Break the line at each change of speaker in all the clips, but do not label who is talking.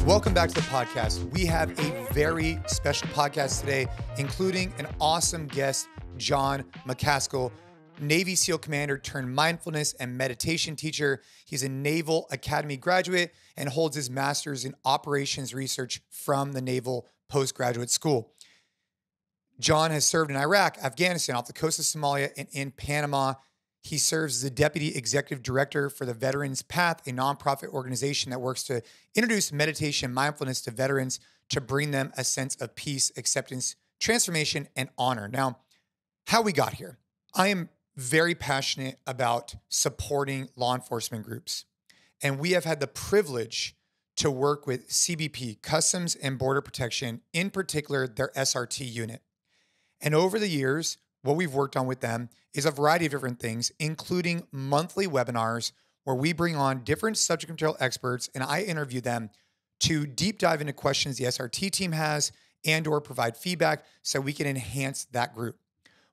Welcome back to the podcast. We have a very special podcast today, including an awesome guest, Jon Macaskill, Navy SEAL commander turned mindfulness and meditation teacher. He's a Naval Academy graduate and holds his master's in operations research from the Naval Postgraduate School. Jon has served in Iraq, Afghanistan, off the coast of Somalia, and in Panama. He serves as the Deputy Executive Director for the Veterans Path, a nonprofit organization that works to introduce meditation and mindfulness to veterans to bring them a sense of peace, acceptance, transformation, and honor. Now, how we got here. I am very passionate about supporting law enforcement groups, and we have had the privilege to work with CBP, Customs and Border Protection, in particular, their SRT unit. And over the years, what we've worked on with them is a variety of different things, including monthly webinars where we bring on different subject material experts and I interview them to deep dive into questions the SRT team has and or provide feedback so we can enhance that group.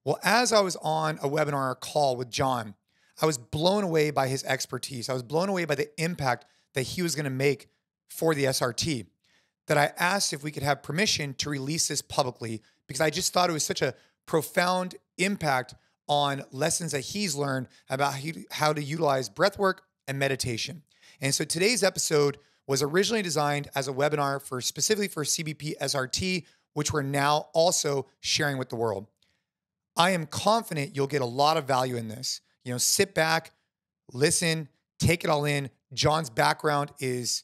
Well, as I was on a webinar or call with Jon, I was blown away by his expertise. I was blown away by the impact that he was going to make for the SRT, that I asked if we could have permission to release this publicly because I just thought it was such a profound impact on lessons that he's learned about how to utilize breathwork and meditation. And so today's episode was originally designed as a webinar specifically for CBP SRT, which we're now also sharing with the world. I am confident you'll get a lot of value in this. Sit back, listen, take it all in. Jon's background is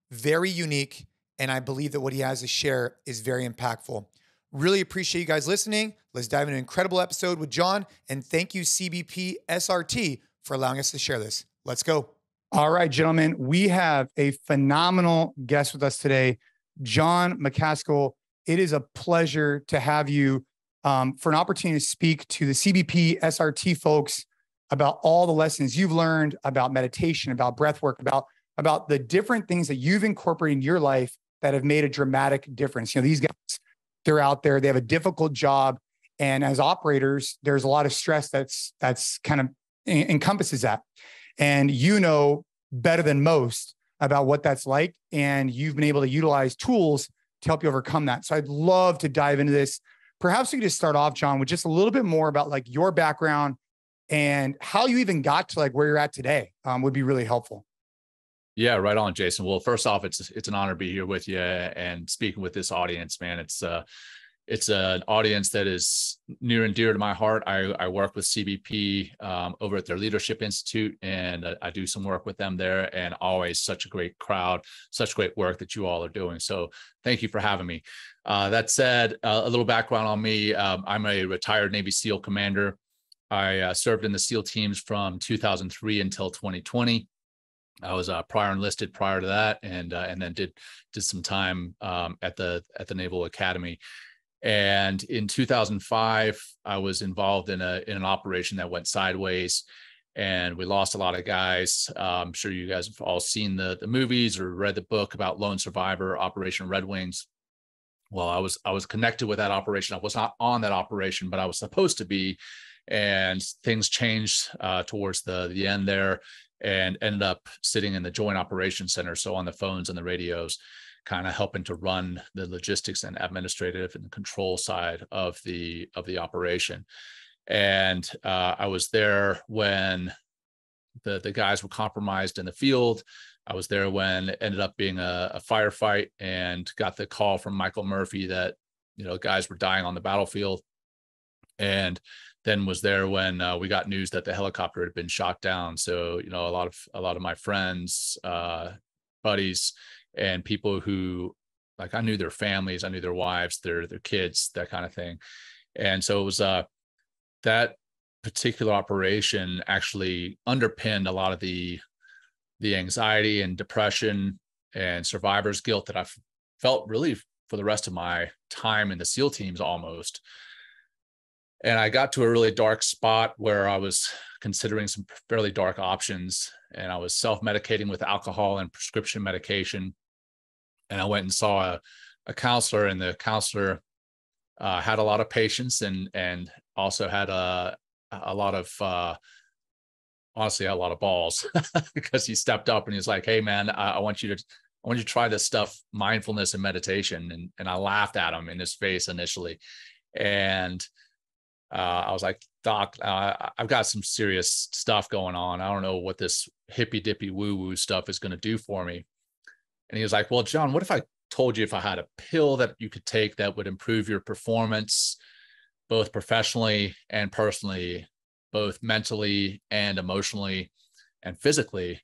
very unique, and I believe that what he has to share is very impactful. Really appreciate you guys listening. Let's dive into an incredible episode with Jon, and thank you, CBP SRT, for allowing us to share this. Let's go. All right, gentlemen, we have a phenomenal guest with us today, Jon Macaskill. It is a pleasure to have you for an opportunity to speak to the CBP SRT folks about all the lessons you've learned about meditation, about breathwork, about the different things that you've incorporated in your life that have made a dramatic difference. These guys, they're out there, they have a difficult job. And as operators, there's a lot of stress that's kind of encompasses that. And better than most about what that's like. And you've been able to utilize tools to help you overcome that. So I'd love to dive into this. Perhaps we could just start off, Jon, with just a little bit more about your background and how you even got to where you're at today would be really helpful.
Yeah, right on, Jason. Well, first off, it's an honor to be here with you and speaking with this audience, man. It's an audience that is near and dear to my heart. I work with CBP over at their Leadership Institute, and I do some work with them there, and always such a great crowd, such great work that you all are doing. So thank you for having me. That said, a little background on me. I'm a retired Navy SEAL commander. I served in the SEAL teams from 2003 until 2020. I was prior enlisted prior to that, and then did some time at the Naval Academy. And in 2005, I was involved in an operation that went sideways, and we lost a lot of guys. I'm sure you guys have all seen the movies or read the book about Lone Survivor, Operation Red Wings. Well, I was connected with that operation. I was not on that operation, but I was supposed to be, and things changed towards the end there, and ended up sitting in the Joint Operations Center, so on the phones and the radios, kind of helping to run the logistics and administrative and control side of the operation. And I was there when the guys were compromised in the field. I was there when it ended up being a firefight, and got the call from Michael Murphy that guys were dying on the battlefield. And then was there when we got news that the helicopter had been shot down. So a lot of my friends, buddies, and people who, I knew their families, I knew their wives, their kids, that kind of thing. And so it was that particular operation actually underpinned a lot of the anxiety and depression and survivor's guilt that I felt really for the rest of my time in the SEAL teams almost. And I got to a really dark spot where I was considering some fairly dark options, and I was self-medicating with alcohol and prescription medication. And I went and saw a counselor, and the counselor had a lot of patience and also had a lot of honestly had a lot of balls because he stepped up and he's like, "Hey man, I want you to try this stuff, mindfulness and meditation." And I laughed at him in his face initially. And I was like, "Doc, I've got some serious stuff going on. I don't know what this hippy dippy woo woo stuff is going to do for me." And he was like, "Well, John, what if I told you if I had a pill that you could take that would improve your performance, both professionally and personally, both mentally and emotionally and physically?"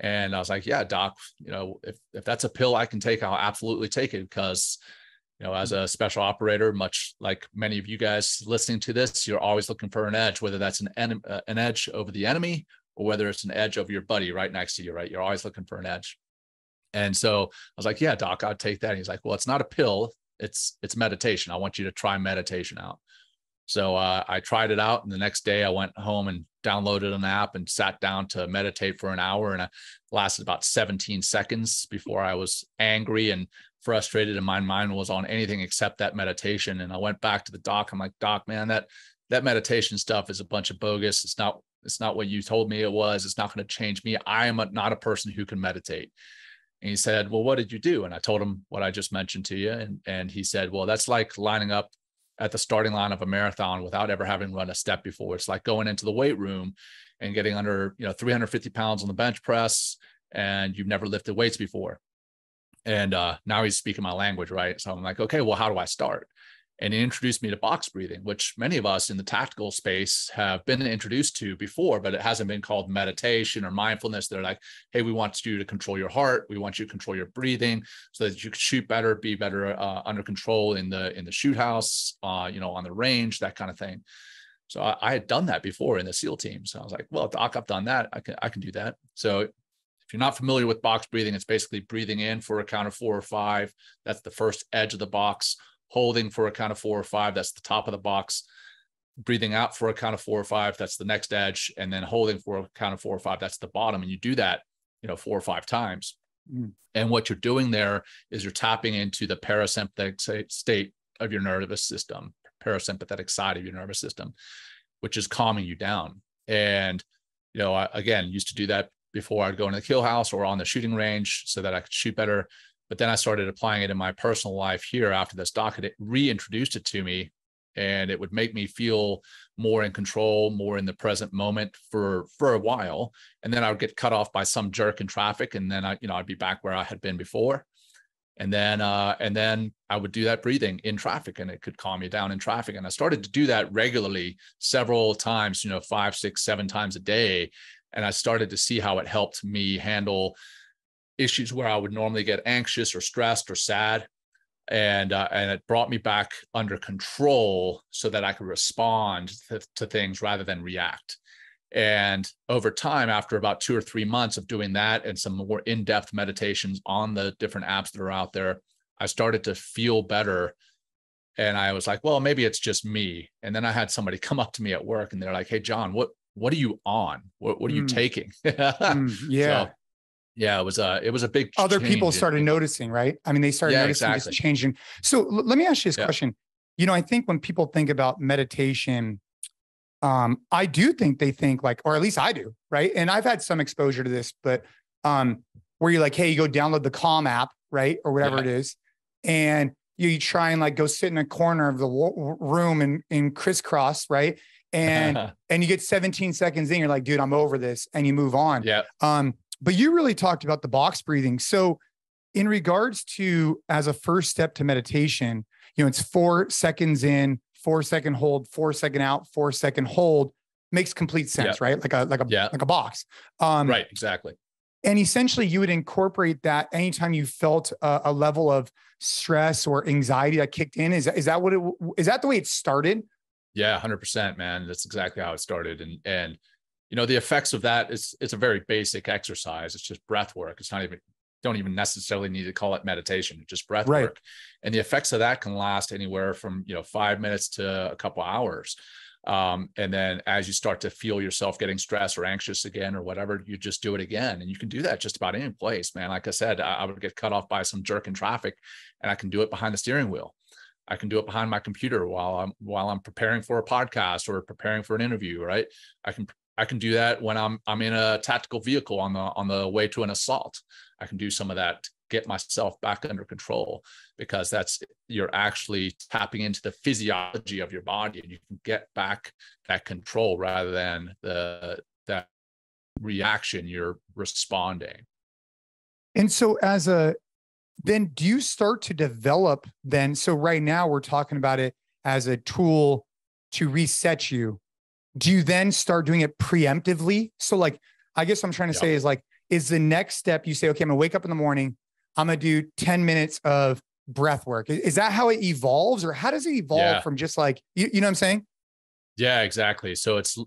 And I was like, "Yeah, doc, if that's a pill I can take, I'll absolutely take it." Because, as a special operator, much like many of you guys listening to this, you're always looking for an edge, whether that's an edge over the enemy or whether it's an edge over your buddy right next to you, right? You're always looking for an edge. And so I was like, "Yeah, doc, I'd take that." And he's like, "Well, it's not a pill. It's meditation. I want you to try meditation out." So I tried it out. And the next day I went home and downloaded an app and sat down to meditate for an hour. And it lasted about 17 seconds before I was angry and frustrated. And my mind was on anything except that meditation. And I went back to the doc. I'm like, "Doc, man, that meditation stuff is a bunch of bogus. It's not what you told me it was. It's not going to change me. I am not a person who can meditate." And he said, "Well, what did you do?" And I told him what I just mentioned to you. And he said, "Well, that's like lining up at the starting line of a marathon without ever having run a step before. It's like going into the weight room and getting under, 350 pounds on the bench press, and you've never lifted weights before." And now he's speaking my language, right? So I'm like, "Okay, well, how do I start?" And he introduced me to box breathing, which many of us in the tactical space have been introduced to before, but it hasn't been called meditation or mindfulness. They're like, "Hey, we want you to control your heart. We want you to control your breathing so that you can shoot better, be better under control in the shoot house, on the range, that kind of thing." So I had done that before in the SEAL team. So I was like, "Well, doc, I've done that. I can do that." So if you're not familiar with box breathing, it's basically breathing in for a count of 4 or 5. That's the first edge of the box. Holding for a count of 4 or 5, that's the top of the box. Breathing out for a count of 4 or 5, that's the next edge. And then holding for a count of 4 or 5, that's the bottom. And you do that, 4 or 5 times. And what you're doing there is you're tapping into the parasympathetic state of your nervous system, parasympathetic side of your nervous system, which is calming you down. And, I, again, used to do that before I'd go into the kill house or on the shooting range so that I could shoot better. But then I started applying it in my personal life here after this doc had reintroduced it to me, and it would make me feel more in control, more in the present moment for a while. And then I would get cut off by some jerk in traffic. And then I'd be back where I had been before. And then I would do that breathing in traffic, and it could calm me down in traffic. And I started to do that regularly several times, 5, 6, 7 times a day. And I started to see how it helped me handle issues where I would normally get anxious or stressed or sad. And it brought me back under control so that I could respond to things rather than react. And over time, after about 2 or 3 months of doing that and some more in-depth meditations on the different apps that are out there, I started to feel better. And I was like, well, maybe it's just me. And then I had somebody come up to me at work and they're like, "Hey, John, what are you on? What are you taking?"
Yeah.
So, yeah, it was a big
Other people started noticing, right? I mean, they started noticing this changing. So let me ask you this question. I think when people think about meditation, I do think they think like, or at least I do, right? And I've had some exposure to this, but where you're like, hey, you go download the Calm app, right? Or whatever it is. And you try and like go sit in a corner of the room in crisscross, right? And and you get 17 seconds in, you're like, dude, I'm over this. And you move on.
Yeah.
But you really talked about the box breathing. So in regards to as a first step to meditation, it's 4 seconds in, 4 second hold, 4 second out, 4 second hold. Makes complete sense, right? Like a box.
Right, exactly.
And essentially you would incorporate that anytime you felt a level of stress or anxiety that kicked in. Is that the way it started?
Yeah, 100%, man. That's exactly how it started. And the effects of that it's a very basic exercise. It's just breath work. It's not even, don't even necessarily need to call it meditation, just breath work. And the effects of that can last anywhere from, 5 minutes to a couple hours. And then as you start to feel yourself getting stressed or anxious again or whatever, you just do it again. And you can do that just about any place, man. Like I said, I would get cut off by some jerk in traffic, and I can do it behind the steering wheel. I can do it behind my computer while I'm preparing for a podcast or preparing for an interview, right? I can I can do that when I'm in a tactical vehicle on the way to an assault. I can do some of that to get myself back under control, because you're actually tapping into the physiology of your body, and you can get back that control rather than that reaction you're responding.
And so then do you start to develop then? So right now we're talking about it as a tool to reset you. Do you then start doing it preemptively? So like, I guess what I'm trying to say is like, is the next step you say, okay, I'm gonna wake up in the morning, I'm gonna do 10 minutes of breath work. Is that how it evolves, or how does it evolve from just like, you know what I'm saying?
Yeah, exactly. So it's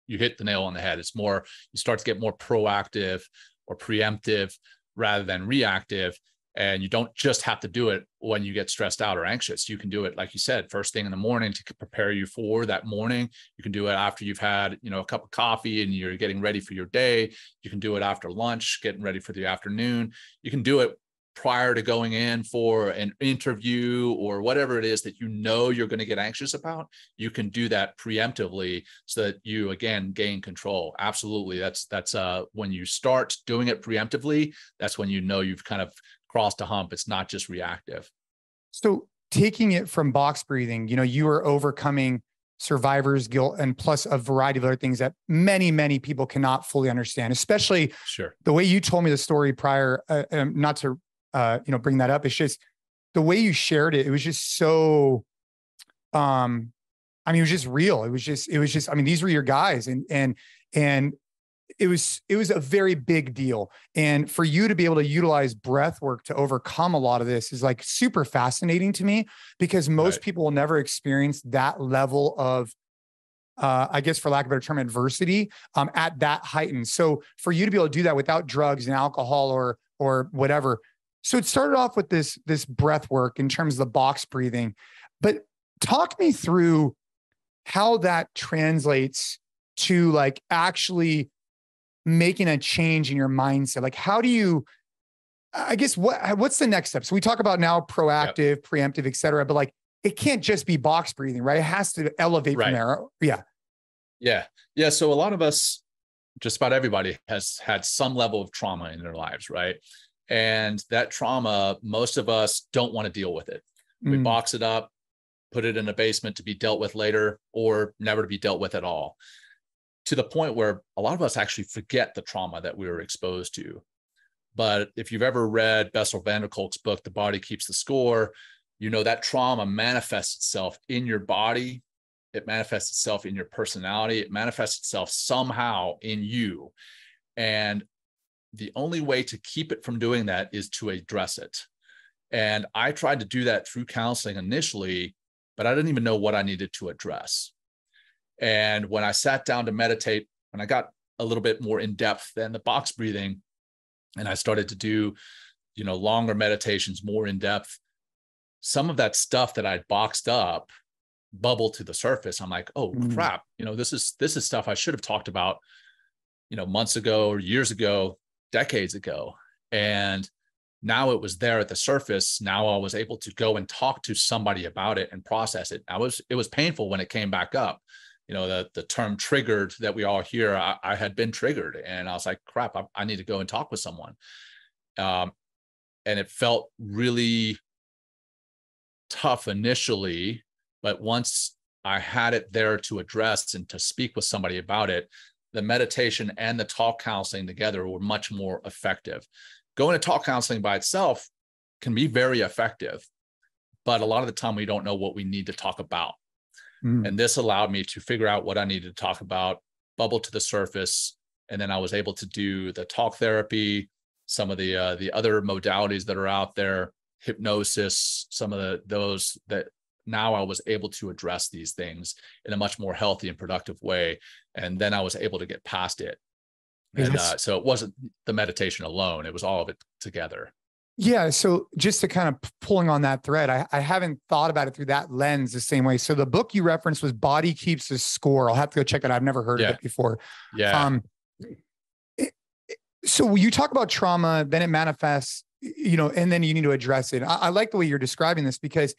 you hit the nail on the head. It's more, you start to get more proactive or preemptive rather than reactive. And you don't just have to do it when you get stressed out or anxious. You can do it, like you said, first thing in the morning to prepare you for that morning. You can do it after you've had, a cup of coffee and you're getting ready for your day. You can do it after lunch, getting ready for the afternoon. You can do it prior to going in for an interview or whatever it is that you're going to get anxious about. You can do that preemptively so that you, again, gain control. Absolutely. That's when you start doing it preemptively, that's when you've kind of crossed a hump. It's not just reactive.
So taking it from box breathing, you are overcoming survivor's guilt and plus a variety of other things that many, many people cannot fully understand, especially the way you told me the story prior, not to bring that up. It's just the way you shared it. It was just so, it was just real. It was just, these were your guys, and it was a very big deal. And for you to be able to utilize breath work to overcome a lot of this is like super fascinating to me, because most people will never experience that level of, I guess for lack of a better term, adversity, at that heightened. So for you to be able to do that without drugs and alcohol or whatever. So it started off with this breath work in terms of the box breathing, but talk me through how that translates to like actually making a change in your mindset. Like, how do you, I guess, what's the next step? So we talk about now proactive, preemptive, et cetera, but like, it can't just be box breathing, right? It has to elevate from there.
Yeah. So a lot of us, just about everybody, has had some level of trauma in their lives, right? And that trauma, most of us don't want to deal with it. We box it up, put it in a basement to be dealt with later, or never to be dealt with at all, to the point where a lot of us actually forget the trauma that we were exposed to. But if you've ever read Bessel van der Kolk's book, The Body Keeps the Score, that trauma manifests itself in your body. It manifests itself in your personality. It manifests itself somehow in you. And the only way to keep it from doing that is to address it. And I tried to do that through counseling initially, but I didn't even know what I needed to address. And when I sat down to meditate, when I got a little bit more in depth than the box breathing, and I started to do, longer meditations, more in depth, some of that stuff that I'd boxed up bubbled to the surface. I'm like, oh crap, this is stuff I should have talked about, months ago or years ago, decades ago. And now it was there at the surface. Now I was able to go and talk to somebody about it and process it. It was painful when it came back up. The term triggered that we all hear, I had been triggered, and I was like, crap, I need to go and talk with someone. And it felt really tough initially, but once I had it there to address and to speak with somebody about it, the meditation and the talk counseling together were much more effective. Going to talk counseling by itself can be very effective, but a lot of the time we don't know what we need to talk about. And this allowed me to figure out what I needed to talk about, bubble to the surface. And then I was able to do the talk therapy, some of the other modalities that are out there, hypnosis, some of those that now I was able to address these things in a much more healthy and productive way. And then I was able to get past it. And so it wasn't the meditation alone. It was all of it together.
Yeah. So just to kind of pulling on that thread, I haven't thought about it through that lens the same way. So the book you referenced was Body Keeps the Score. I'll have to go check it out. I've never heard of it before.
Yeah.
So you talk about trauma, then it manifests, and then you need to address it. I like the way you're describing this, because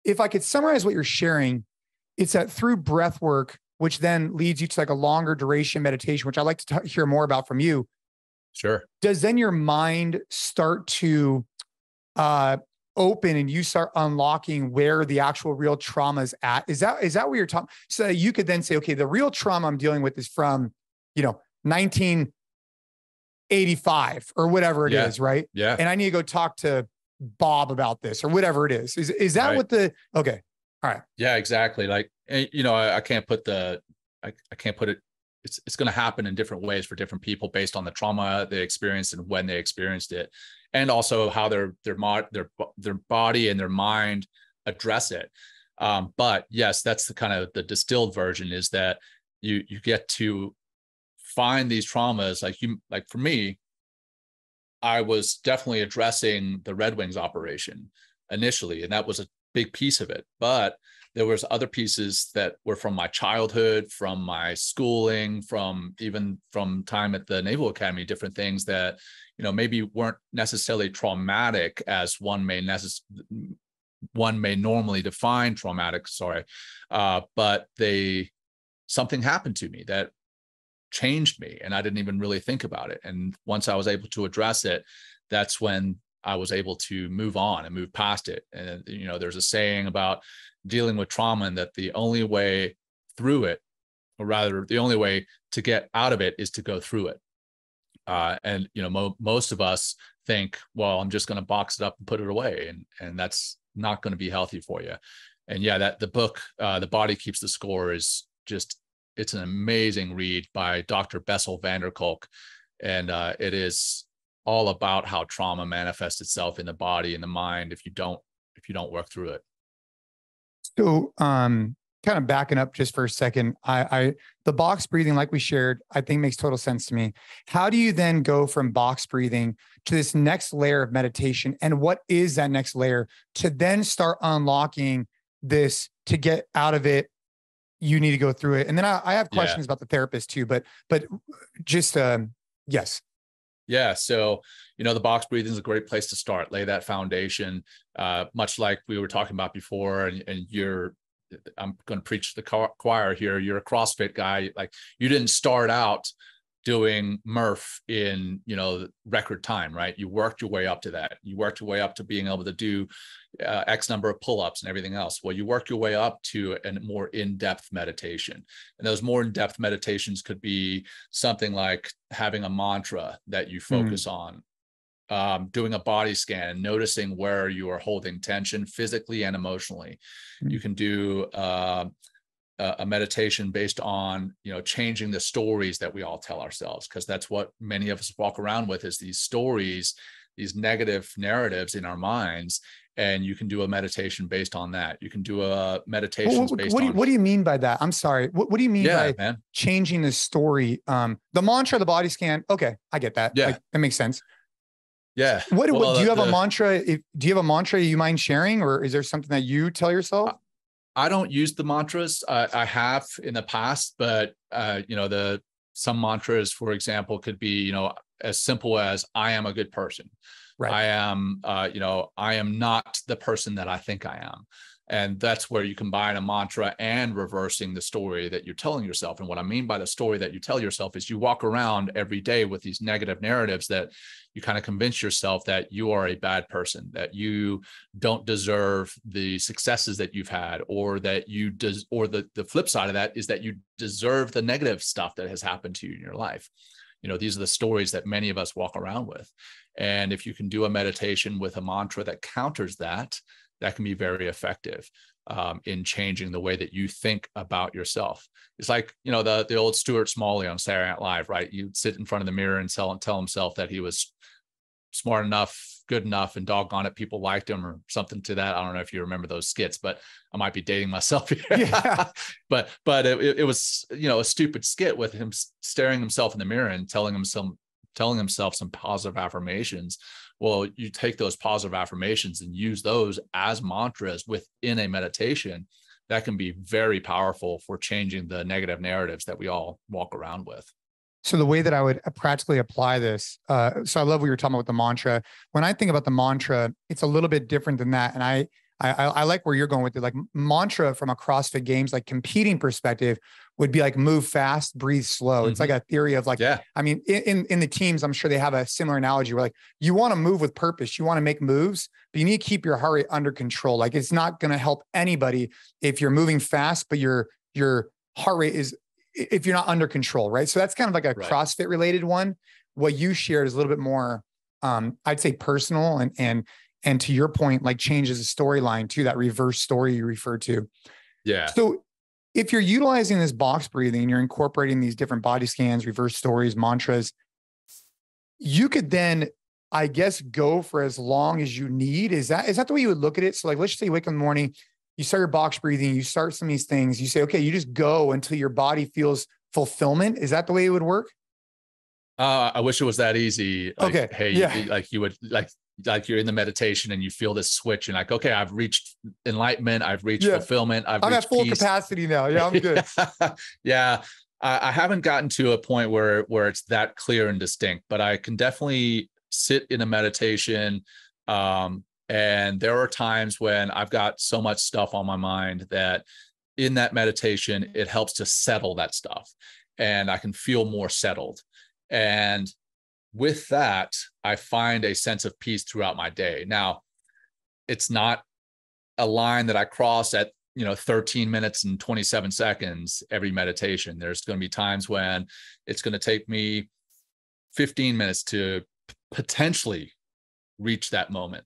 if I could summarize what you're sharing, it's that through breath work, which then leads you to like a longer duration meditation, which I'd like to hear more about from you.
Sure.
Does then your mind start to open and you start unlocking where the actual real trauma is at? Is that what you're talking? So you could then say, okay, the real trauma I'm dealing with is from, 1985 or whatever it is, right?
Yeah.
And I need to go talk to Bob about this or whatever it is. Is that what okay. All right.
Yeah, exactly. Like, I can't put I can't put it. It's going to happen in different ways for different people based on the trauma they experienced and when they experienced it, and also how their body and their mind address it. But yes, that's the kind of the distilled version, is that you get to find these traumas. Like for me, I was definitely addressing the Red Wings operation initially, and that was a big piece of it. But there was other pieces that were from my childhood, from my schooling, from time at the Naval Academy, different things that, maybe weren't necessarily traumatic as one may normally define traumatic. But something happened to me that changed me, and I didn't even really think about it. And once I was able to address it, that's when I was able to move on and move past it. And, there's a saying about dealing with trauma, and that the only way through it, or rather the only way to get out of it, is to go through it. And, most of us think, well, I'm just going to box it up and put it away. And that's not going to be healthy for you. And yeah, that the book, The Body Keeps the Score, is just, it's an amazing read by Dr. Bessel van der Kolk. And it is all about how trauma manifests itself in the body and the mind if you don't work through it.
So, kind of backing up just for a second, the box breathing, like we shared, I think makes total sense to me. How do you then go from box breathing to this next layer of meditation? And what is that next layer to then start unlocking this? To get out of it, you need to go through it. And then I have questions about the therapist too, but just, yes.
Yeah. So, the box breathing is a great place to start, lay that foundation, much like we were talking about before. And I'm going to preach to the choir here. You're a CrossFit guy. Like, you didn't start out doing Murph in, record time, right? You worked your way up to that. You worked your way up to being able to do X number of pull-ups and everything else. Well, you work your way up to a more in-depth meditation. And those more in-depth meditations could be something like having a mantra that you focus on, doing a body scan and noticing where you are holding tension physically and emotionally. You can do a meditation based on, changing the stories that we all tell ourselves, because that's what many of us walk around with, is these stories, these negative narratives in our minds. And you can do a meditation based on that. You can do a meditation based on. What
do you mean by that? I'm sorry. What do you mean by changing the story? The mantra, the body scan. Okay, I get that. Yeah, that makes sense.
Yeah.
Do you have a mantra? Do you have a mantra you mind sharing, or is there something that you tell yourself?
I don't use the mantras. I have in the past, but some mantras, for example, could be, as simple as, I am a good person. Right. I am not the person that I think I am. And that's where you combine a mantra and reversing the story that you're telling yourself. And what I mean by the story that you tell yourself is you walk around every day with these negative narratives that you kind of convince yourself that you are a bad person, that you don't deserve the successes that you've had, or that or the flip side of that is that you deserve the negative stuff that has happened to you in your life. These are the stories that many of us walk around with. And if you can do a meditation with a mantra that counters that, that can be very effective in changing the way that you think about yourself. It's like, the old Stuart Smalley on Saturday Night Live, right? You'd sit in front of the mirror and tell himself that he was smart enough, good enough, and doggone it, people liked him, or something to that. I don't know if you remember those skits, but I might be dating myself here. Yeah. but it was, a stupid skit with him staring himself in the mirror and telling himself some positive affirmations. Well, you take those positive affirmations and use those as mantras within a meditation. That can be very powerful for changing the negative narratives that we all walk around with.
So the way that I would practically apply this, so I love what you're talking about with the mantra. When I think about the mantra, it's a little bit different than that. And I like where you're going with it. Like mantra from a CrossFit Games, like competing perspective would be like move fast, breathe slow. It's like a theory of like, I mean, in the teams, I'm sure they have a similar analogy where like, you want to move with purpose, you want to make moves, but you need to keep your heart rate under control. Like it's not going to help anybody if you're moving fast, but your heart rate is, if you're not under control, right? So that's kind of like a CrossFit related one. What you shared is a little bit more, I'd say personal and to your point, like changes the storyline to that reverse story you referred to.
Yeah.
So if you're utilizing this box breathing and you're incorporating these different body scans, reverse stories, mantras, you could then, I guess, go for as long as you need. Is that the way you would look at it? So like, let's just say you wake up in the morning, you start your box breathing, you start some of these things, you say, okay, you just go until your body feels fulfillment. Is that the way it would work?
I wish it was that easy. Like,
okay.
Hey, like you would like you're in the meditation and you feel this switch and like, okay, I've reached enlightenment. I've reached fulfillment. I'm at
full capacity now. Yeah, I'm good.
I haven't gotten to a point where it's that clear and distinct, but I can definitely sit in a meditation. And there are times when I've got so much stuff on my mind that in that meditation, it helps to settle that stuff and I can feel more settled. And with that, I find a sense of peace throughout my day. Now, it's not a line that I cross at 13 minutes and 27 seconds every meditation. There's going to be times when it's going to take me 15 minutes to potentially reach that moment.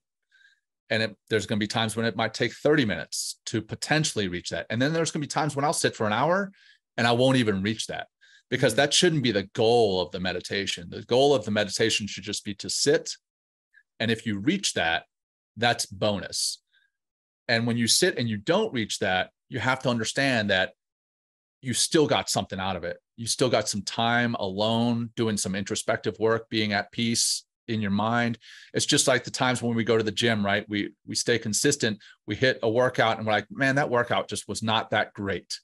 And there's going to be times when it might take 30 minutes to potentially reach that. And then there's going to be times when I'll sit for an hour and I won't even reach that, because that shouldn't be the goal of the meditation. The goal of the meditation should just be to sit. And if you reach that, that's bonus. And when you sit and you don't reach that, you have to understand that you still got something out of it. You still got some time alone, doing some introspective work, being at peace in your mind. It's just like the times when we go to the gym, right? We stay consistent. We hit a workout and we're like, man, that workout just was not that great,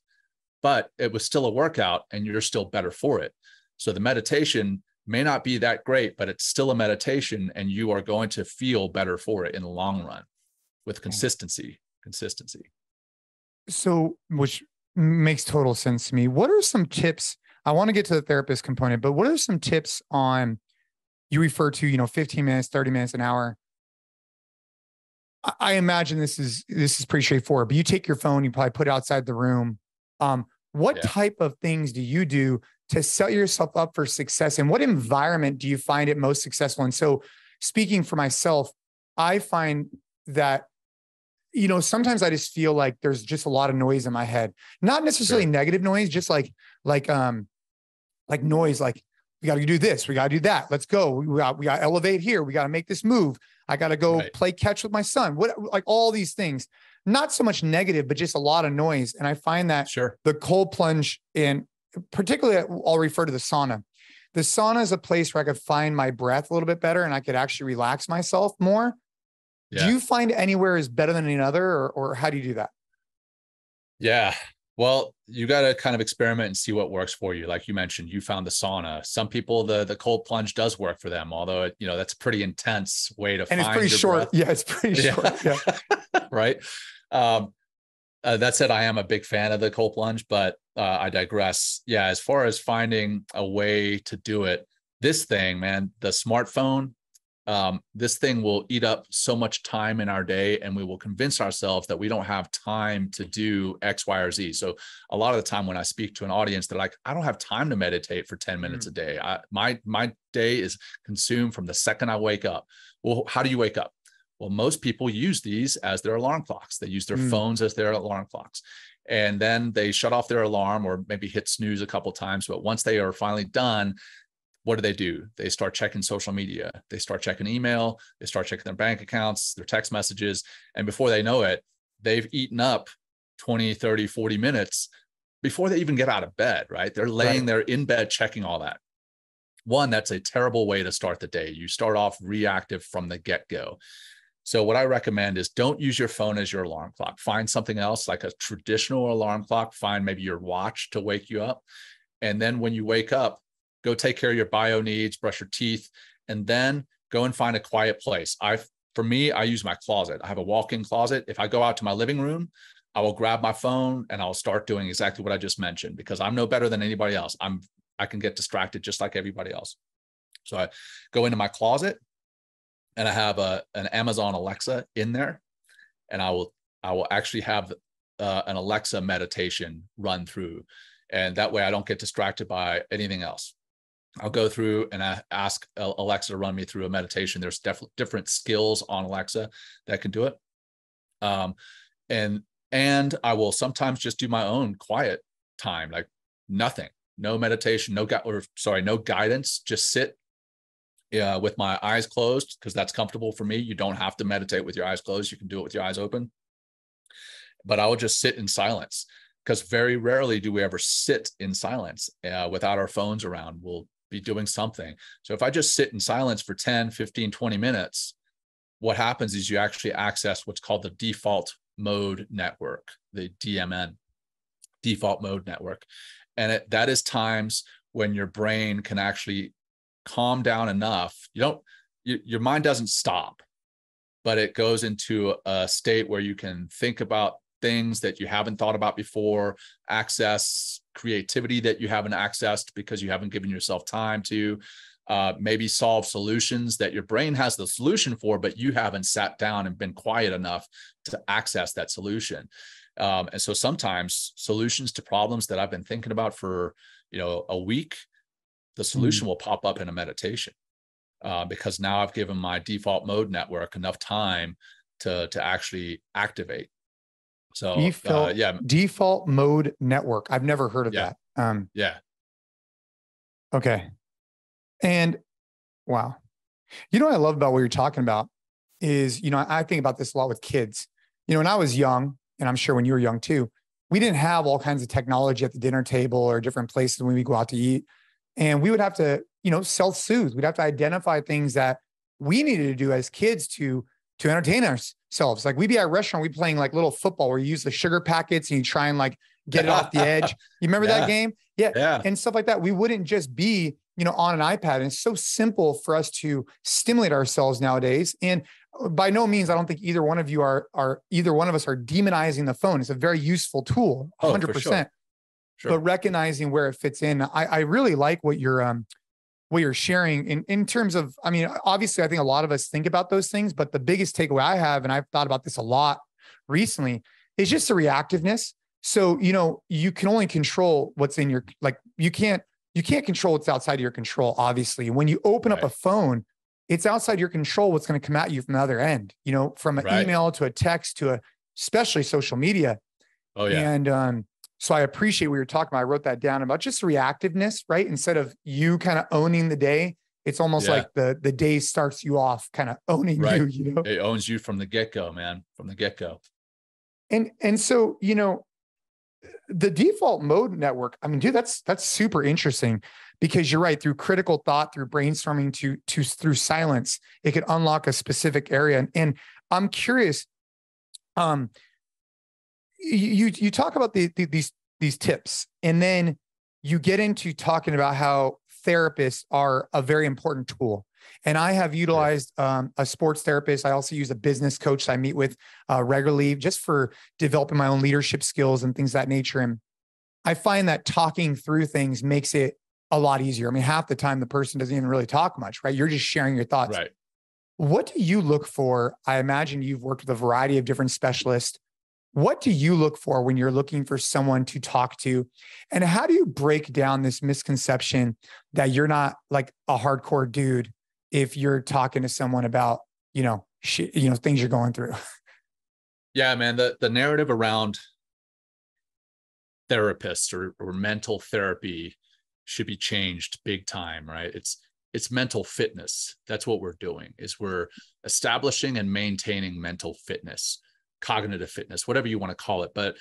but it was still a workout and you're still better for it. So the meditation may not be that great, but it's still a meditation and you are going to feel better for it in the long run with consistency.
So, which makes total sense to me. What are some tips? I want to get to the therapist component, but what are some tips on, you refer to, 15 minutes, 30 minutes, an hour. I imagine this is pretty straightforward, but you take your phone, you probably put it outside the room. What type of things do you do to set yourself up for success? And what environment do you find it most successful? And so speaking for myself, I find that, sometimes I just feel like there's just a lot of noise in my head, not necessarily negative noise, just like noise, like we got to do this, we got to do that. Let's go. We got to elevate here. We got to make this move. I got to go play catch with my son. Like all these things, not so much negative, but just a lot of noise. And I find that the cold plunge, in particularly, I'll refer to the sauna. The sauna is a place where I could find my breath a little bit better and I could actually relax myself more. Do you find anywhere is better than another, or how do you do that?
Yeah. Well, you got to kind of experiment and see what works for you. Like you mentioned, you found the sauna. Some people, the cold plunge does work for them, although that's a pretty intense way to find your breath. And it's pretty short.
Yeah, it's pretty short. Yeah.
Right. That said, I am a big fan of the cold plunge, but I digress. Yeah. As far as finding a way to do it, this thing, man, the smartphone, this thing will eat up so much time in our day, and we will convince ourselves that we don't have time to do X, Y, or Z. So a lot of the time when I speak to an audience, they're like, I don't have time to meditate for 10 minutes a day. My day is consumed from the second I wake up. Well, how do you wake up? Well, most people use these as their alarm clocks. They use their phones as their alarm clocks. And then they shut off their alarm or maybe hit snooze a couple of times. But once they are finally done, what do? They start checking social media. They start checking email. They start checking their bank accounts, their text messages. And before they know it, they've eaten up 20, 30, 40 minutes before they even get out of bed, right? They're laying there in bed, checking all that. One, that's a terrible way to start the day. You start off reactive from the get-go. So what I recommend is don't use your phone as your alarm clock. Find something else like a traditional alarm clock. Find maybe your watch to wake you up. And then when you wake up, go take care of your bio needs, brush your teeth, and then go and find a quiet place. For me, I use my closet. I have a walk-in closet. If I go out to my living room, I will grab my phone and I'll start doing exactly what I just mentioned, because I'm no better than anybody else. I can get distracted just like everybody else. So I go into my closet and I have an Amazon Alexa in there, and I will actually have an Alexa meditation run through, and that way I don't get distracted by anything else. I'll go through and I ask Alexa to run me through a meditation. There's different skills on Alexa that can do it. And I will sometimes just do my own quiet time, like nothing, no meditation, no guidance, just sit with my eyes closed, because that's comfortable for me. You don't have to meditate with your eyes closed. You can do it with your eyes open. But I will just sit in silence, because very rarely do we ever sit in silence without our phones around. We'll be doing something. So if I just sit in silence for 10, 15, 20 minutes, what happens is you actually access what's called the default mode network, the DMN, default mode network. And that is times when your brain can actually calm down enough. Your mind doesn't stop, but it goes into a state where you can think about things that you haven't thought about before, access creativity that you haven't accessed because you haven't given yourself time to, maybe solve solutions that your brain has the solution for, but you haven't sat down and been quiet enough to access that solution. And so sometimes solutions to problems that I've been thinking about for, a week, the solution will pop up in a meditation, because now I've given my default mode network enough time to actually activate. So
default mode network. I've never heard of that. Okay. And wow. What I love about what you're talking about is, I think about this a lot with kids. When I was young, and I'm sure when you were young too, we didn't have all kinds of technology at the dinner table or different places when we go out to eat. And we would have to, self-soothe. We'd have to identify things that we needed to do as kids to entertain ourselves. Like we'd be at a restaurant, we'd be playing like little football where you use the sugar packets and you try and like get it off the edge. You remember that game? Yeah. And stuff like that. We wouldn't just be, on an iPad. And it's so simple for us to stimulate ourselves nowadays. And by no means, I don't think either one of you either one of us are demonizing the phone. It's a very useful tool, 100%. Sure. But recognizing where it fits in. I really like what you're sharing in terms of, obviously I think a lot of us think about those things, but the biggest takeaway I have, and I've thought about this a lot recently, is just the reactiveness. So, you can only control what's in your, like, you can't control what's outside of your control. Obviously, when you open up a phone, it's outside your control what's going to come at you from the other end, from an email to a text to especially social media. Oh yeah. And, so I appreciate what you're talking about. I wrote that down about just reactiveness, right? Instead of you kind of owning the day, it's almost like the day starts you off kind of owning you,
It owns you from the get-go, man, from the get-go.
And so, the default mode network, dude, that's super interesting, because you're right. Through critical thought, through brainstorming, through silence, it could unlock a specific area. And I'm curious, you talk about these tips, and then you get into talking about how therapists are a very important tool. And I have utilized a sports therapist. I also use a business coach that I meet with regularly, just for developing my own leadership skills and things of that nature. And I find that talking through things makes it a lot easier. Half the time the person doesn't even really talk much, right? You're just sharing your thoughts.
Right.
What do you look for? I imagine you've worked with a variety of different specialists. What do you look for when you're looking for someone to talk to? And how do you break down this misconception that you're not like a hardcore dude if you're talking to someone about, things you're going through?
Yeah, man, the narrative around therapists or mental therapy should be changed big time, right? It's mental fitness. That's what we're doing, is we're establishing and maintaining mental fitness, cognitive fitness, whatever you want to call it. But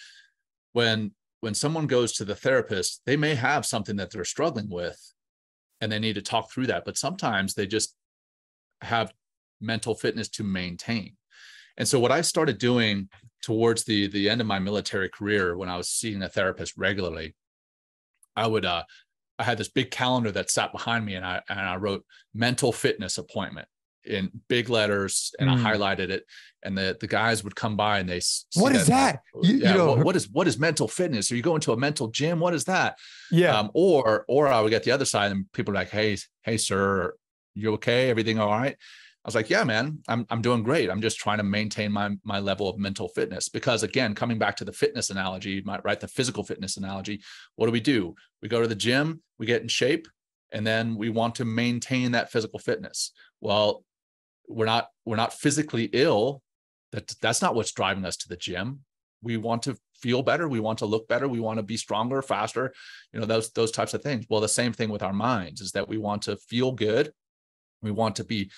when someone goes to the therapist, they may have something that they're struggling with and they need to talk through that. But sometimes they just have mental fitness to maintain. And so what I started doing towards the end of my military career, when I was seeing a therapist regularly, I had this big calendar that sat behind me, and I wrote mental fitness appointment. in big letters, and I highlighted it. And the guys would come by and they see
what is that?
What is mental fitness? Are you going to a mental gym? What is that?
Yeah.
Or I would get the other side and people are like, hey, sir, you okay? Everything all right? I was like, yeah, man, I'm doing great. I'm just trying to maintain my level of mental fitness. Because again, coming back to the fitness analogy, right? The physical fitness analogy, what do? We go to the gym, we get in shape, and then we want to maintain that physical fitness. Well, we're not physically ill. That's not what's driving us to the gym. We want to feel better. We want to look better. We want to be stronger, faster, those types of things. Well, the same thing with our minds is that we want to feel good. We want to be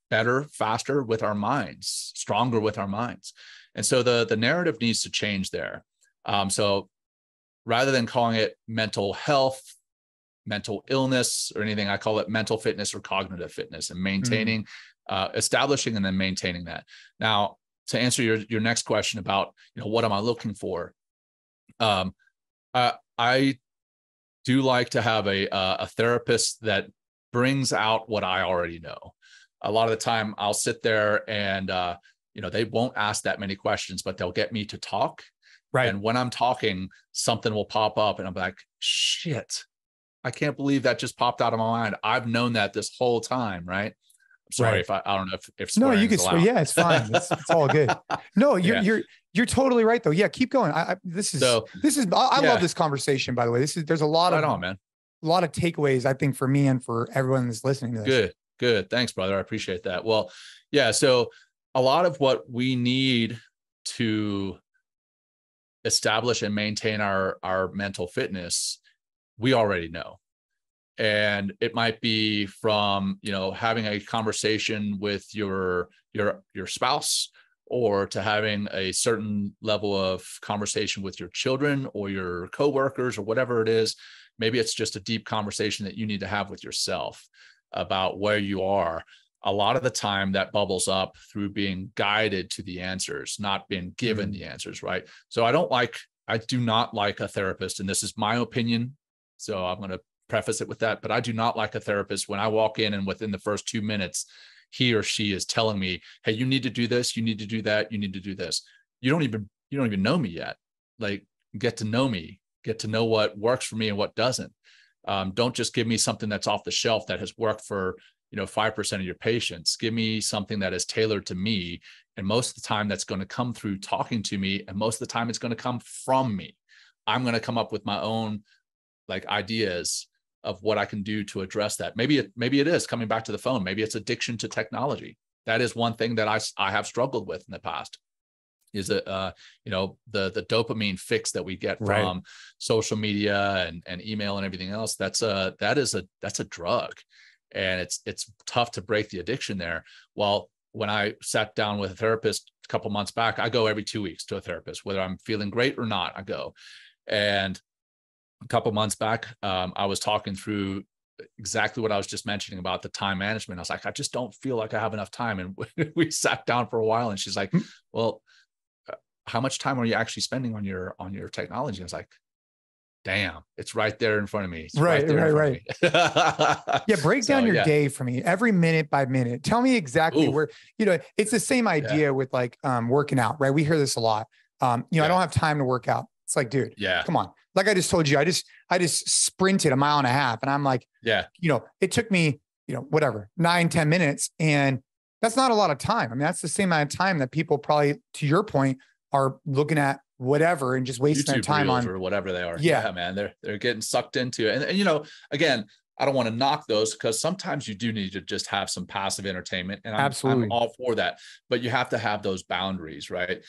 better, faster with our minds, stronger with our minds. And so the narrative needs to change there. So rather than calling it mental health, mental illness, or anything, I call it mental fitness or cognitive fitness, and maintaining, establishing and then maintaining that. Now, to answer your next question about, what am I looking for? I do like to have a therapist that brings out what I already know. A lot of the time I'll sit there and, they won't ask that many questions, but they'll get me to talk.
Right.
And when I'm talking, something will pop up and I'm like, shit, I can't believe that just popped out of my mind. I've known that this whole time. Right. I'm sorry
right.
if I don't know if
no, you can swear. Yeah, it's fine. It's all good. No, you're totally right though. Yeah. Keep going. I love this conversation, by the way. There's a lot
right
of,
on, man.
A lot of takeaways, I think, for me and for everyone that's listening to this.
Good. Thanks, brother. I appreciate that. Well, yeah. So a lot of what we need to establish and maintain our mental fitness, we already know. And it might be from, having a conversation with your spouse, or to having a certain level of conversation with your children or your coworkers or whatever it is. Maybe it's just a deep conversation that you need to have with yourself about where you are. A lot of the time that bubbles up through being guided to the answers, not being given the answers, right? So I do not like a therapist, and this is my opinion, so I'm going to preface it with that, but I do not like a therapist when I walk in and within the first 2 minutes, he or she is telling me, hey, you need to do this, you need to do that, you need to do this. You don't even know me yet. Like, get to know me, get to know what works for me and what doesn't. Don't just give me something that's off the shelf that has worked for 5% of your patients. Give me something that is tailored to me, and most of the time that's going to come through talking to me, and most of the time it's going to come from me. I'm going to come up with my own ideas of what I can do to address that. Maybe it is coming back to the phone. Maybe it's addiction to technology. That is one thing that I have struggled with in the past. Is it the dopamine fix that we get from social media and email and everything else? That's a drug, and it's tough to break the addiction there. Well, when I sat down with a therapist a couple months back, I go every 2 weeks to a therapist, whether I'm feeling great or not, I go. And a couple months back, I was talking through exactly what I was just mentioning about the time management. I was like, I just don't feel like I have enough time. And we sat down for a while, and she's like, well, how much time are you actually spending on your technology? I was like, damn, it's right there in front of me. It's
right. Yeah. Break down your day for me, every minute by minute. Tell me exactly where, it's the same idea with working out, right? We hear this a lot. I don't have time to work out. It's like, dude, come on. Like I just told you, I just sprinted 1.5 miles. And I'm like, it took me, 9-10 minutes. And that's not a lot of time. I mean, that's the same amount of time that people probably, to your point, are looking at whatever and just wasting their time on
or whatever they are. Yeah, man, they're getting sucked into it. And again, I don't want to knock those, because sometimes you do need to just have some passive entertainment, and I'm all for that, but you have to have those boundaries, right?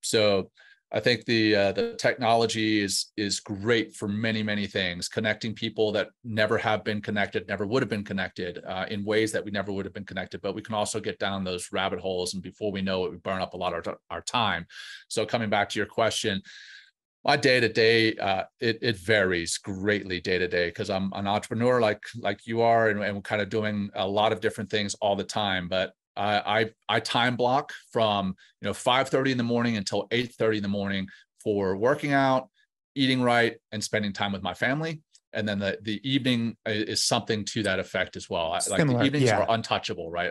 So I think the technology is great for many, many things, connecting people that never have been connected, never would have been connected in ways that we never would have been connected. But we can also get down those rabbit holes, and before we know it, we burn up a lot of our time. So coming back to your question, my day to day, it varies greatly day to day, because I'm an entrepreneur like you are, and we're kind of doing a lot of different things all the time. But I time block from 5:30 in the morning until 8:30 in the morning for working out, eating right, and spending time with my family. And then the evening is something to that effect as well. Like the
Similar,
evenings
yeah.
are untouchable, right?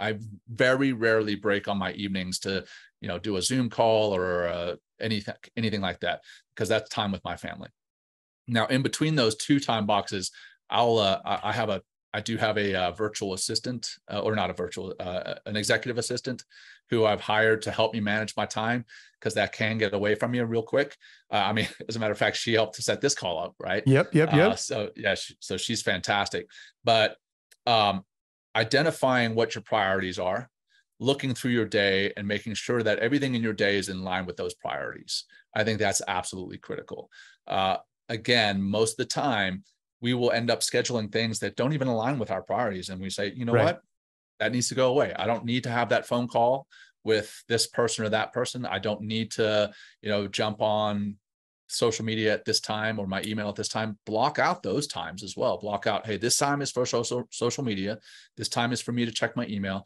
I very rarely break on my evenings to, do a Zoom call or anything like that, because that's time with my family. Now, in between those two time boxes, I do have a virtual assistant, or not a virtual, an executive assistant who I've hired to help me manage my time, because that can get away from you real quick. As a matter of fact, she helped to set this call up, right?
Yep.
So yeah, so she's fantastic. But identifying what your priorities are, looking through your day and making sure that everything in your day is in line with those priorities. I think that's absolutely critical. Again, most of the time, we will end up scheduling things that don't even align with our priorities. And we say, you know what, that needs to go away. I don't need to have that phone call with this person or that person. I don't need to, jump on social media at this time or my email at this time. Block out those times as well. Block out, hey, this time is for social media. This time is for me to check my email.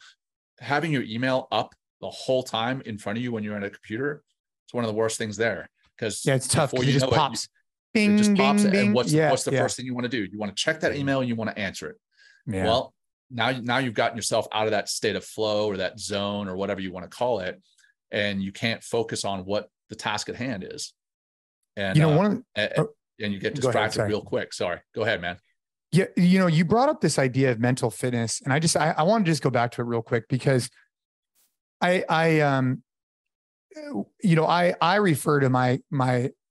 Having your email up the whole time in front of you when you're on a computer, it's one of the worst things there. Because
it's tough because it just pops.
It just pops.
Bing.
And what's the first thing you want to do? You want to check that email and you want to answer it.
Yeah.
Well, now you've gotten yourself out of that state of flow or that zone or whatever you want to call it, and you can't focus on what the task at hand is. And and you get distracted real quick. Sorry, go ahead, man.
Yeah, you brought up this idea of mental fitness, and I want to just go back to it real quick, because I refer to my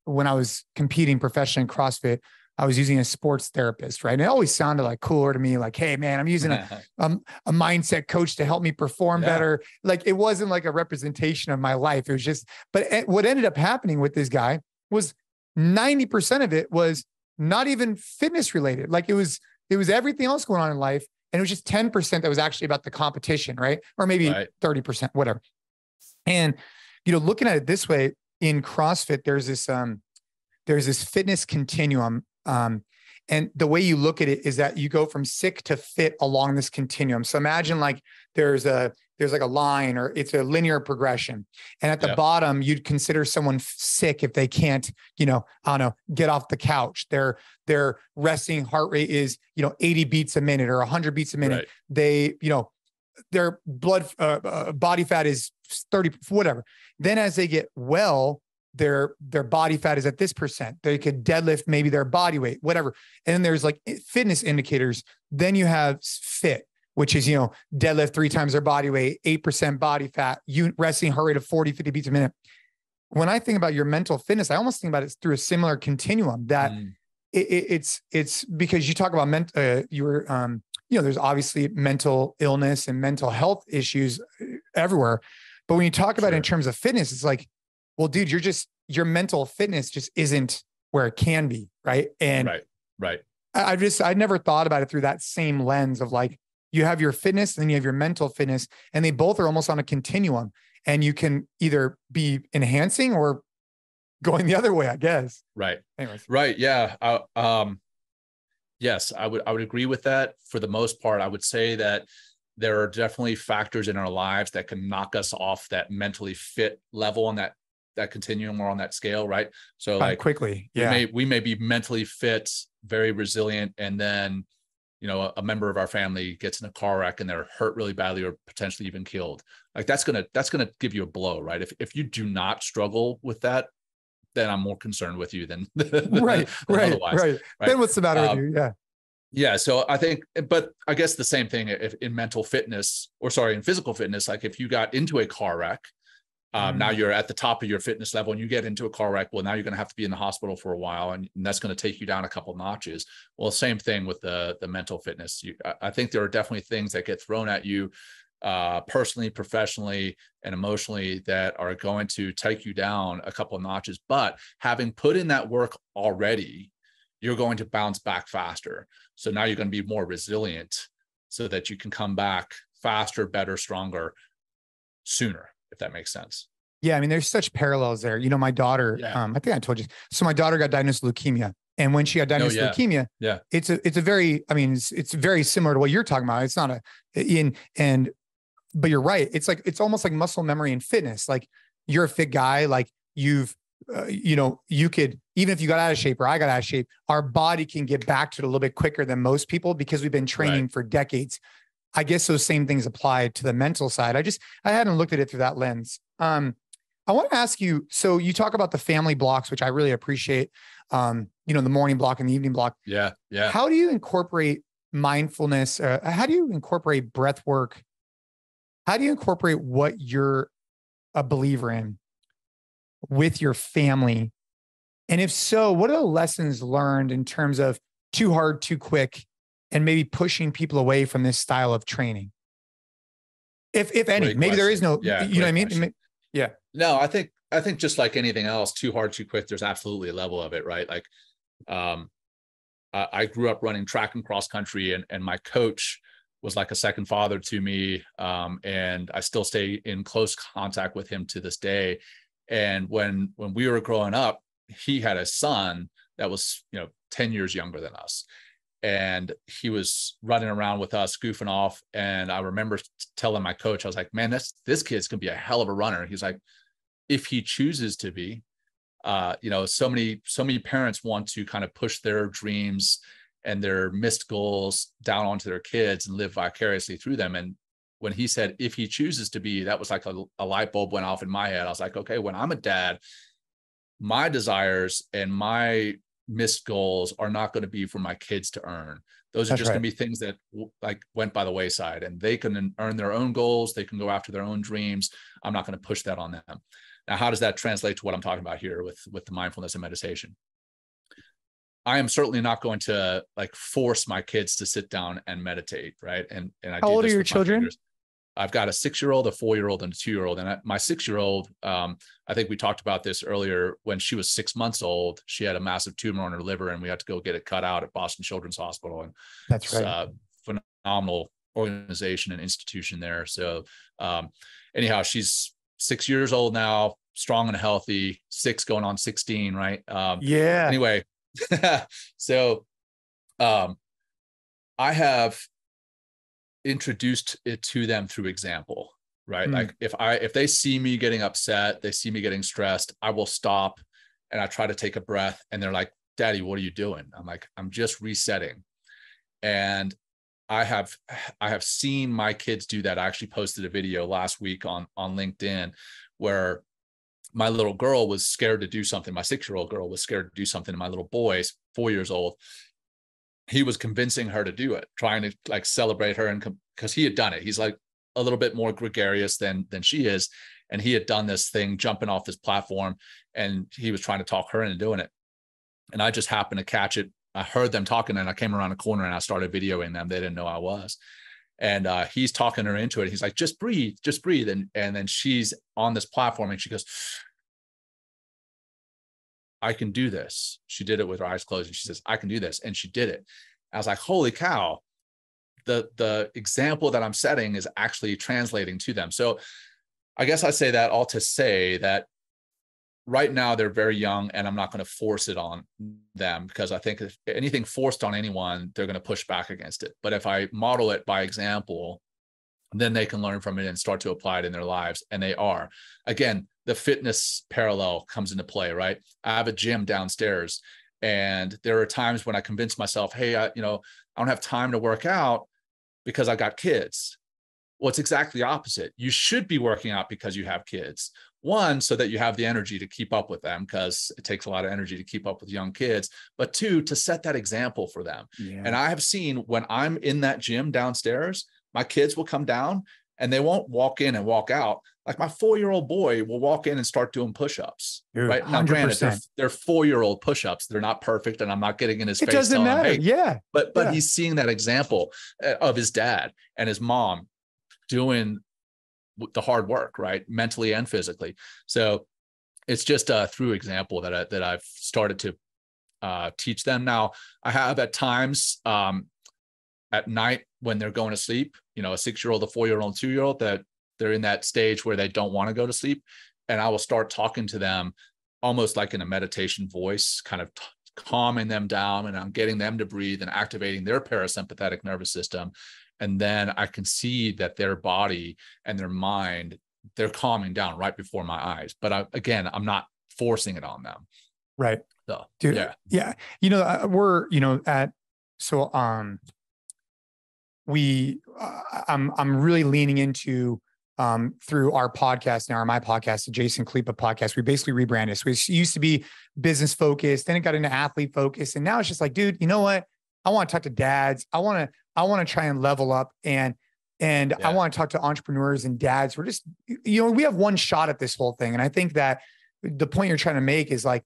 when I was competing professionally in CrossFit, I was using a sports therapist, right? And it always sounded like cooler to me, like, hey man, I'm using a mindset coach to help me perform better. Like, it wasn't like a representation of my life. It was just, but what ended up happening with this guy was 90% of it was not even fitness related. Like it was everything else going on in life. And it was just 10% that was actually about the competition, right? Or maybe 30%, whatever. And, looking at it this way, in CrossFit, there's this fitness continuum. And the way you look at it is that you go from sick to fit along this continuum. So imagine like there's like a line, or it's a linear progression. And at the bottom, you'd consider someone sick if they can't, get off the couch. Their resting heart rate is, 80 beats a minute or 100 beats a minute. They, their blood, body fat is 30, whatever. Then as they get well, their body fat is at this percent. They could deadlift maybe their body weight, whatever. And then there's like fitness indicators. Then you have fit, which is, deadlift 3 times their body weight, 8% body fat, resting heart rate of 40, 50 beats a minute. When I think about your mental fitness, I almost think about it through a similar continuum that it's because you talk about there's obviously mental illness and mental health issues everywhere. But when you talk about it in terms of fitness, it's like, well, dude, your mental fitness just isn't where it can be. Right. And I never thought about it through that same lens of like, you have your fitness and then you have your mental fitness, and they both are almost on a continuum, and you can either be enhancing or going the other way, I guess.
Right.
Anyways.
Right. Yeah. Yes, I would agree with that. For the most part, I would say that there are definitely factors in our lives that can knock us off that mentally fit level on that continuum or on that scale. Right. So like
quickly,
we may be mentally fit, very resilient. And then, a member of our family gets in a car wreck and they're hurt really badly or potentially even killed. Like that's going to give you a blow, right? If you do not struggle with that, then I'm more concerned with you than
right. Then what's the matter with you? Yeah.
Yeah. So I think, but I guess the same thing if in mental fitness, in physical fitness, like if you got into a car wreck, now you're at the top of your fitness level and you get into a car wreck. Well, now you're going to have to be in the hospital for a while, and that's going to take you down a couple notches. Well, same thing with the mental fitness. I think there are definitely things that get thrown at you personally, professionally, and emotionally that are going to take you down a couple of notches. But having put in that work already, you're going to bounce back faster. So now you're going to be more resilient so that you can come back faster, better, stronger, sooner, if that makes sense.
Yeah. I mean, there's such parallels there. My daughter, I think I told you. So my daughter got diagnosed with leukemia. And when she got diagnosed with leukemia, it's a very, it's very similar to what you're talking about. It's not but you're right. It's almost like muscle memory and fitness. Like you're a fit guy, like you could even if you got out of shape or I got out of shape, our body can get back to it a little bit quicker than most people because we've been training for decades. I guess those same things apply to the mental side. I hadn't looked at it through that lens. I want to ask you, so you talk about the family blocks, which I really appreciate, the morning block and the evening block.
Yeah. Yeah.
How do you incorporate mindfulness? How do you incorporate breath work? How do you incorporate what you're a believer in with your family? And if so, what are the lessons learned in terms of too hard, too quick, and maybe pushing people away from this style of training? If any,
Great
maybe
question.
there is no,
Yeah,
you know what I mean?
question.
Yeah.
No, I think just like anything else, too hard, too quick, there's absolutely a level of it, right? Like, I grew up running track and cross country, and my coach was like a second father to me. And I still stay in close contact with him to this day. And when we were growing up, he had a son that was, 10 years younger than us. And he was running around with us, goofing off. And I remember telling my coach, I was like, man, this kid's gonna be a hell of a runner. He's like, if he chooses to be, so many parents want to kind of push their dreams and their missed goals down onto their kids and live vicariously through them. And when he said, if he chooses to be, that was like a light bulb went off in my head. I was like, okay, when I'm a dad, my desires and my missed goals are not going to be for my kids to earn. Those are just going to be things that like went by the wayside, and they can earn their own goals. They can go after their own dreams. I'm not going to push that on them. Now, how does that translate to what I'm talking about here with the mindfulness and meditation? I am certainly not going to like force my kids to sit down and meditate, right? And I
how old are your children?
I've got a 6-year-old, a 4-year-old, and a 2-year-old. And my 6-year-old, I think we talked about this earlier. When she was 6 months old, she had a massive tumor on her liver, and we had to go get it cut out at Boston Children's Hospital. And
that's right.
Phenomenal organization and institution there. So anyhow, she's 6 years old now, strong and healthy, 6 going on 16, right?
Yeah.
Anyway, so I have introduced it to them through example, right? Like if they see me getting upset, they see me getting stressed, I will stop and I try to take a breath, and they're like, Daddy, what are you doing? I'm like, I'm just resetting. And I have seen my kids do that. I actually posted a video last week on LinkedIn where my little girl was scared to do something. My 6-year-old girl was scared to do something. And my little boy's 4 years old, he was convincing her to do it, trying to like celebrate her. And because he had done it, he's like a little bit more gregarious than she is. And he had done this thing, jumping off this platform, and he was trying to talk her into doing it. And I just happened to catch it. I heard them talking, and I came around a corner and I started videoing them. They didn't know I was. And he's talking her into it. He's like, just breathe. And then she's on this platform and she goes, I can do this. She did it with her eyes closed, and she says, I can do this. And she did it. I was like, holy cow. The example that I'm setting is actually translating to them. So I guess I say that all to say that right now they're very young, and I'm not going to force it on them, because I think if anything forced on anyone, they're going to push back against it. But if I model it by example, then they can learn from it and start to apply it in their lives. And they are. Again, the fitness parallel comes into play, right? I have a gym downstairs, and there are times when I convince myself, hey, I don't have time to work out because I got kids. Well, it's exactly the opposite. You should be working out because you have kids. One, so that you have the energy to keep up with them, because it takes a lot of energy to keep up with young kids. But two, to set that example for them. Yeah. And I have seen when I'm in that gym downstairs, my kids will come down and they won't walk in and walk out. Like my 4-year-old boy will walk in and start doing push-ups. Dude, right now, 100%. Granted, they're 4-year-old push-ups. They're not perfect, and I'm not getting in his face. It doesn't matter. Him, hey, yeah. But he's seeing that example of his dad and his mom doing the hard work, right? Mentally and physically. So it's just through example that I've started to teach them. Now, I have at times at night when they're going to sleep, a 6-year-old, a 4-year-old, 2-year-old, that they're in that stage where they don't want to go to sleep. And I will start talking to them almost like in a meditation voice, kind of calming them down, and I'm getting them to breathe and activating their parasympathetic nervous system. And then I can see that their body and their mind, they're calming down right before my eyes. But I'm not forcing it on them.
Right.
So,
Dude,
yeah.
yeah. We're, so, I'm really leaning into, through our podcast now, or my podcast, the Jason Khalipa Podcast. We basically rebranded. So it used to be business focused, then it got into athlete focused. And now it's just like, dude, you know what? I want to talk to dads. I want to try and level up, and I want to talk to entrepreneurs and dads. We're just, we have one shot at this whole thing. And I think that the point you're trying to make is like,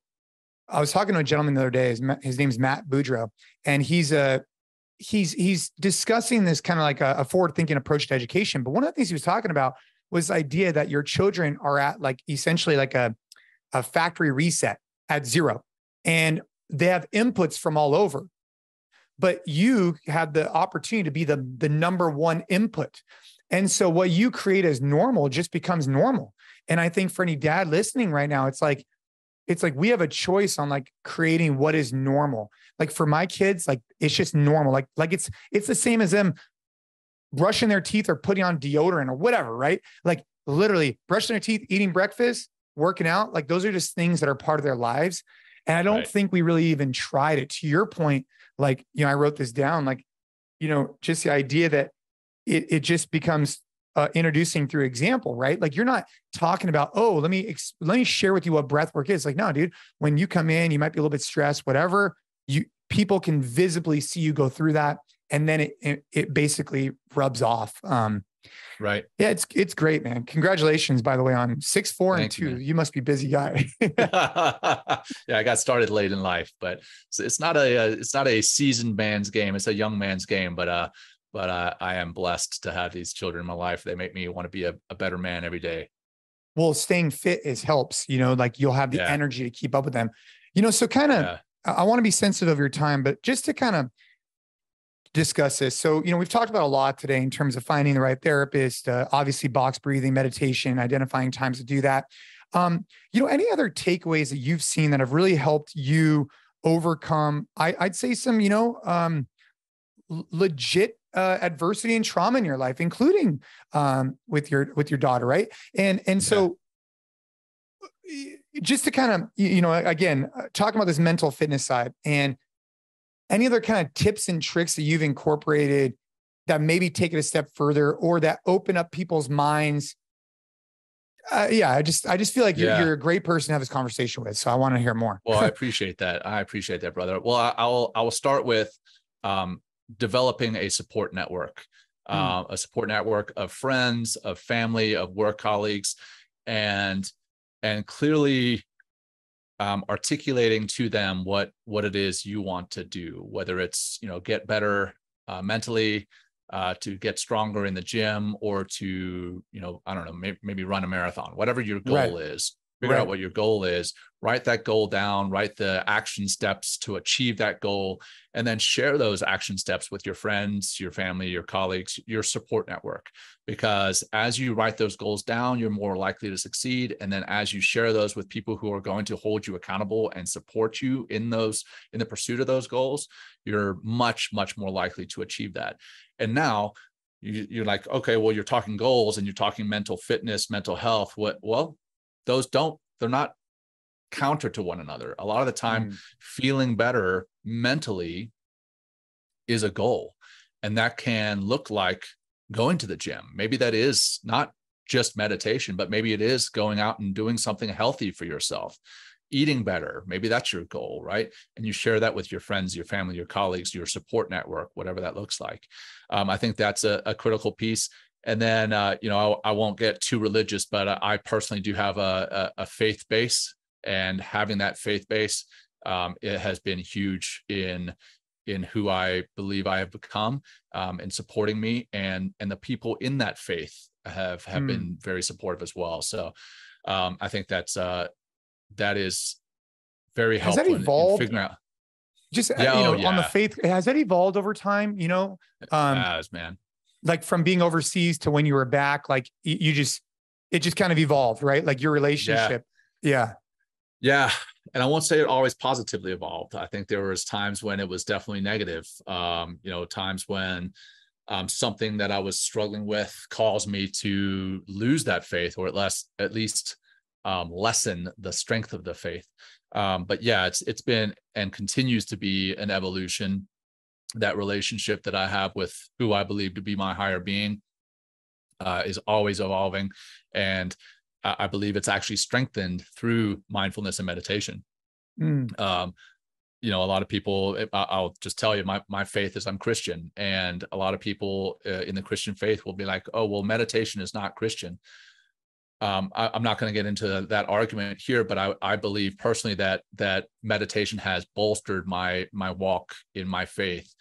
I was talking to a gentleman the other day. His name's Matt Boudreaux, and he's discussing this kind of like a forward-thinking approach to education. But one of the things he was talking about was the idea that your children are at like essentially like a factory reset at zero, and they have inputs from all over. But you have the opportunity to be the number one input. And so what you create as normal just becomes normal. And I think for any dad listening right now, it's like we have a choice on like creating what is normal. Like for my kids, like it's just normal. Like it's the same as them brushing their teeth or putting on deodorant or whatever, right? Like literally brushing their teeth, eating breakfast, working out. Like those are just things that are part of their lives. And I don't think we really even tried it. To your point, like, I wrote this down, like, just the idea that it just becomes introducing through example, right? Like you're not talking about, oh, let me share with you what breath work is. Like, no, dude, when you come in, you might be a little bit stressed, whatever, people can visibly see you go through that. And then it basically rubs off.
Right.
Yeah, it's great, man. Congratulations, by the way, on 6'4" and 2.
You,
you must be a busy guy.
Yeah, I got started late in life, but it's not a seasoned man's game. It's a young man's game. But I am blessed to have these children in my life. They make me want to be a better man every day.
Well, staying fit helps. Like you'll have the energy to keep up with them. So kind of, I want to be sensitive of your time, but just to kind of discuss this. So, we've talked about a lot today in terms of finding the right therapist, obviously box breathing, meditation, identifying times to do that. Any other takeaways that you've seen that have really helped you overcome, I'd say some, legit adversity and trauma in your life, including with your daughter, right? And so just to kind of, again, talking about this mental fitness side, and any other kind of tips and tricks that you've incorporated that maybe take it a step further or that open up people's minds. I just feel like you're a great person to have this conversation with. So I want to hear more.
Well, I appreciate that. Brother. Well, I will start with developing a support network, a support network of friends, of family, of work colleagues, and clearly articulating to them what it is you want to do, whether it's, get better mentally, to get stronger in the gym, or to, I don't know, maybe run a marathon, whatever your goal is. Figure out what your goal is, write that goal down, write the action steps to achieve that goal, and then share those action steps with your friends, your family, your colleagues, your support network. Because as you write those goals down, you're more likely to succeed. And then as you share those with people who are going to hold you accountable and support you in the pursuit of those goals, you're much, much more likely to achieve that. And now you're like, okay, well, you're talking goals and you're talking mental fitness, mental health. They're not counter to one another. A lot of the time, feeling better mentally is a goal. And that can look like going to the gym. Maybe that is not just meditation, but maybe it is going out and doing something healthy for yourself. Eating better, maybe that's your goal, right? And you share that with your friends, your family, your colleagues, your support network, whatever that looks like. I think that's a critical piece. And then, I won't get too religious, but I personally do have a faith base, and having that faith base, it has been huge in who I believe I have become, and supporting me, and the people in that faith have been very supportive as well. So I think that is very helpful.
Has that evolved?
In figuring out.
Just on the faith, has that evolved over time?
It has, man.
Like from being overseas to when you were back, like it just kind of evolved, right? Like your relationship. Yeah.
And I won't say it always positively evolved. I think there was times when it was definitely negative. Times when something that I was struggling with caused me to lose that faith, or at least lessen the strength of the faith. But yeah, it's been and continues to be an evolution. That relationship that I have with who I believe to be my higher being is always evolving. And I believe it's actually strengthened through mindfulness and meditation. A lot of people, I'll just tell you, my faith is I'm Christian. And a lot of people in the Christian faith will be like, oh, well, meditation is not Christian. I'm not going to get into that argument here, but I believe personally that meditation has bolstered my walk in my faith,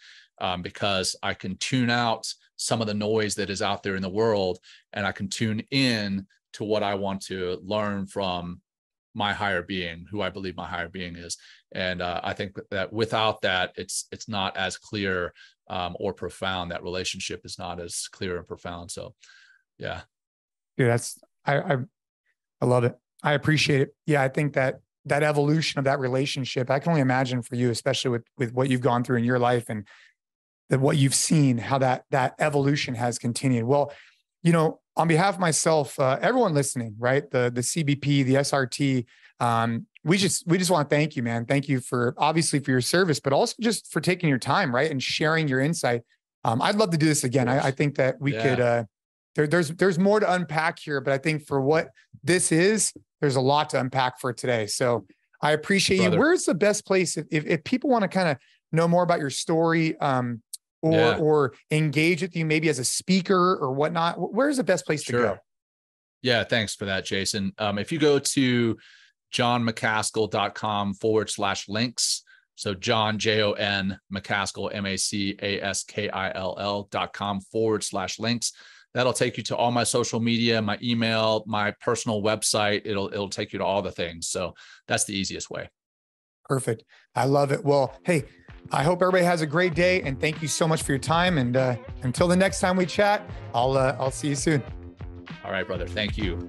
because I can tune out some of the noise that is out there in the world, and I can tune in to what I want to learn from my higher being, who I believe my higher being is. And I think that without that, it's not as clear or profound. That relationship is not as clear and profound. So, yeah.
Dude, I love it. I appreciate it. Yeah, I think that evolution of that relationship, I can only imagine for you, especially with what you've gone through in your life and what you've seen, how that evolution has continued. Well, on behalf of myself, everyone listening, right? The CBP, the SRT, we just want to thank you, man. Thank you obviously for your service, but also just for taking your time, right? And sharing your insight. I'd love to do this again. I think that we could, there's more to unpack here, but I think for what this is, there's a lot to unpack for today. So I appreciate you. Where's the best place if people want to kind of know more about your story, or engage with you maybe as a speaker or whatnot? Where's the best place to go?
Yeah. Thanks for that, Jason. If you go to jonmacaskill.com/links. So Jon, Jon Macaskill, MACASKILL.com/links. That'll take you to all my social media, my email, my personal website. It'll take you to all the things. So that's the easiest way.
Perfect. I love it. Well, hey, I hope everybody has a great day, and thank you so much for your time. And until the next time we chat, I'll see you soon.
All right, brother. Thank you.